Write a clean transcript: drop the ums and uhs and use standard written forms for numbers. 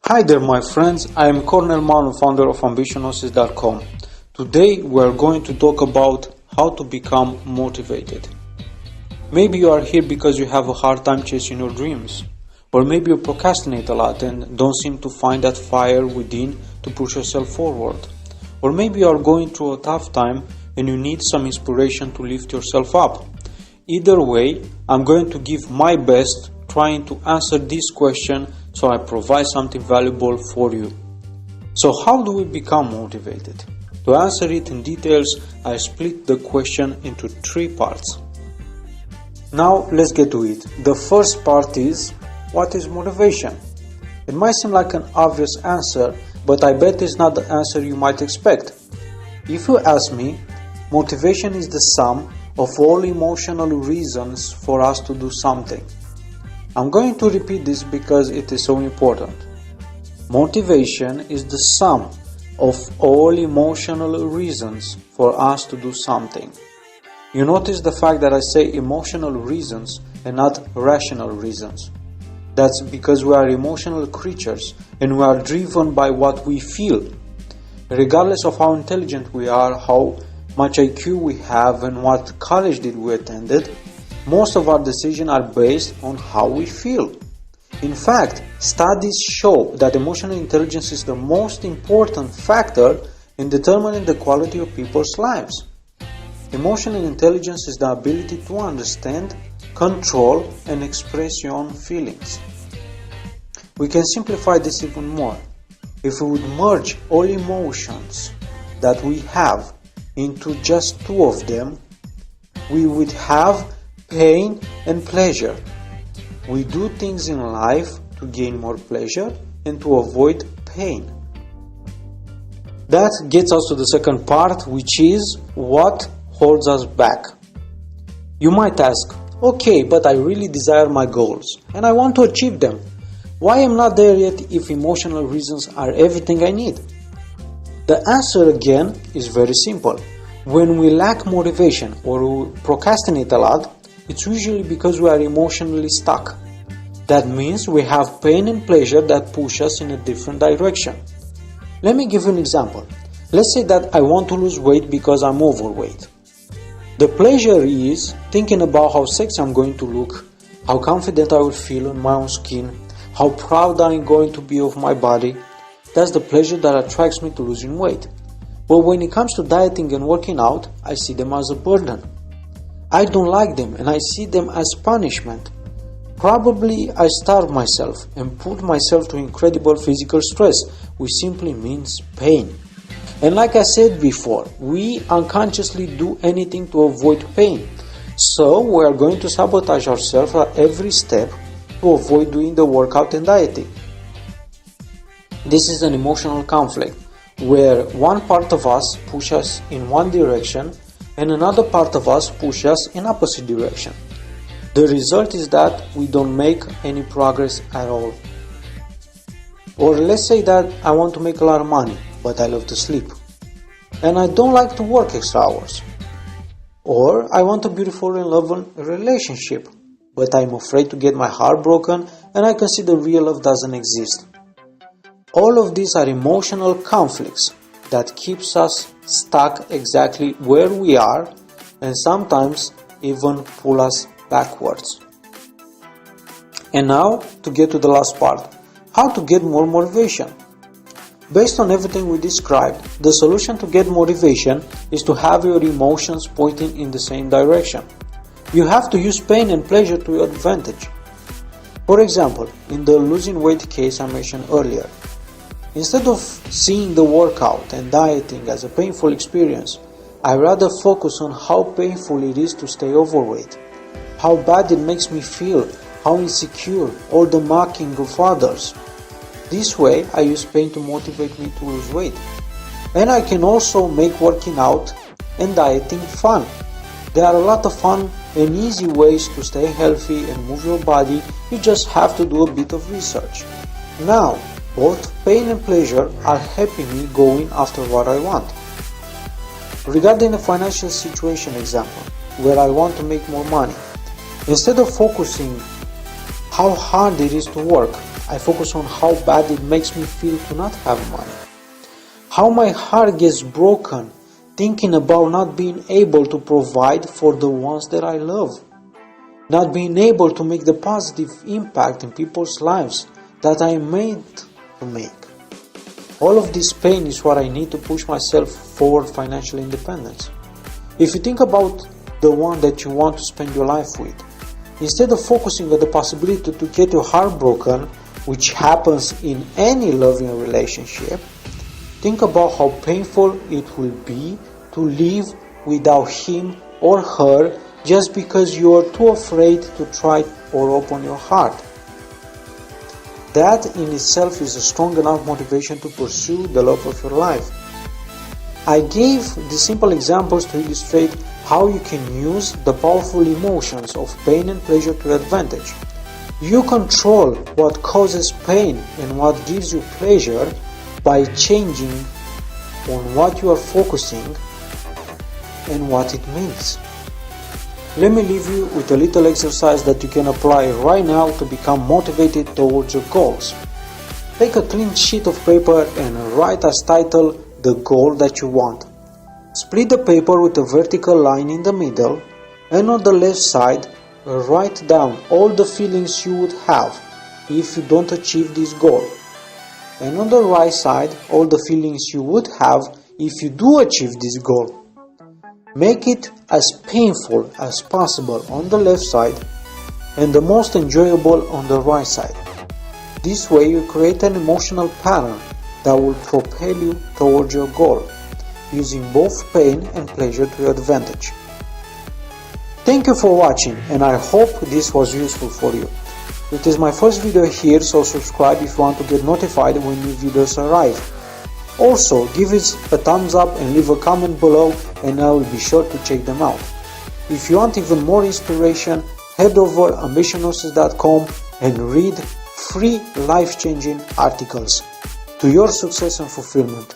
Hi there my friends, I am Cornel Manu, founder of Ambitionosis.com. Today we are going to talk about how to become motivated. Maybe you are here because you have a hard time chasing your dreams. Or maybe you procrastinate a lot and don't seem to find that fire within to push yourself forward. Or maybe you are going through a tough time and you need some inspiration to lift yourself up. Either way, I'm going to give my best trying to answer this question so I provide something valuable for you. So how do we become motivated? To answer it in details, I split the question into 3 parts. Now let's get to it. The first part is, what is motivation? It might seem like an obvious answer, but I bet it's not the answer you might expect. If you ask me, motivation is the sum of all emotional reasons for us to do something. I'm going to repeat this because it is so important. Motivation is the sum of all emotional reasons for us to do something. You notice the fact that I say emotional reasons and not rational reasons. That's because we are emotional creatures and we are driven by what we feel. Regardless of how intelligent we are, how much IQ we have and what college did we attended, most of our decisions are based on how we feel. In fact, studies show that emotional intelligence is the most important factor in determining the quality of people's lives. Emotional intelligence is the ability to understand, control, and express your own feelings. We can simplify this even more. If we would merge all emotions that we have into just 2 of them, we would have pain and pleasure. We do things in life to gain more pleasure and to avoid pain. That gets us to the second part, which is what holds us back. You might ask, okay, but I really desire my goals and I want to achieve them. Why am I not there yet if emotional reasons are everything I need? The answer again is very simple. When we lack motivation or we procrastinate a lot, it's usually because we are emotionally stuck. That means we have pain and pleasure that push us in a different direction. Let me give you an example. Let's say that I want to lose weight because I'm overweight. The pleasure is thinking about how sexy I'm going to look, how confident I will feel in my own skin, how proud I'm going to be of my body. That's the pleasure that attracts me to losing weight. But when it comes to dieting and working out, I see them as a burden. I don't like them and I see them as punishment. Probably I starve myself and put myself to incredible physical stress, which simply means pain. And like I said before, we unconsciously do anything to avoid pain. So we are going to sabotage ourselves at every step to avoid doing the workout and dieting. This is an emotional conflict where one part of us pushes us in one direction and another part of us pushes us in opposite direction. The result is that we don't make any progress at all. Or let's say that I want to make a lot of money, but I love to sleep. And I don't like to work extra hours. Or I want a beautiful and loving relationship, but I'm afraid to get my heart broken and I consider real love doesn't exist. All of these are emotional conflicts that keeps us stuck exactly where we are and sometimes even pull us backwards. And now to get to the last part, how to get more motivation. Based on everything we described, the solution to get motivation is to have your emotions pointing in the same direction. You have to use pain and pleasure to your advantage. For example, in the losing weight case I mentioned earlier, instead of seeing the workout and dieting as a painful experience, I rather focus on how painful it is to stay overweight, how bad it makes me feel, how insecure, all the mocking of others. This way, I use pain to motivate me to lose weight. And I can also make working out and dieting fun. There are a lot of fun and easy ways to stay healthy and move your body. You just have to do a bit of research. Now, both pain and pleasure are helping me going after what I want. Regarding a financial situation example, where I want to make more money, instead of focusing how hard it is to work, I focus on how bad it makes me feel to not have money. How my heart gets broken thinking about not being able to provide for the ones that I love. Not being able to make the positive impact in people's lives that I am made to make. All of this pain is what I need to push myself forward financial independence. If you think about the one that you want to spend your life with, instead of focusing on the possibility to get your heart broken, which happens in any loving relationship, think about how painful it will be to live without him or her just because you are too afraid to try or open your heart. That in itself is a strong enough motivation to pursue the love of your life. I gave the simple examples to illustrate how you can use the powerful emotions of pain and pleasure to your advantage. You control what causes pain and what gives you pleasure by changing on what you are focusing and what it means. Let me leave you with a little exercise that you can apply right now to become motivated towards your goals. Take a clean sheet of paper and write as title the goal that you want. Split the paper with a vertical line in the middle, and on the left side write down all the feelings you would have if you don't achieve this goal, and on the right side all the feelings you would have if you do achieve this goal. Make it as painful as possible on the left side and the most enjoyable on the right side. This way you create an emotional pattern that will propel you towards your goal, using both pain and pleasure to your advantage. Thank you for watching, and I hope this was useful for you. It is my first video here, so subscribe if you want to get notified when new videos arrive. Also, give it a thumbs up and leave a comment below, and I will be sure to check them out. If you want even more inspiration, head over ambitionhorses.com and read free life-changing articles to your success and fulfillment.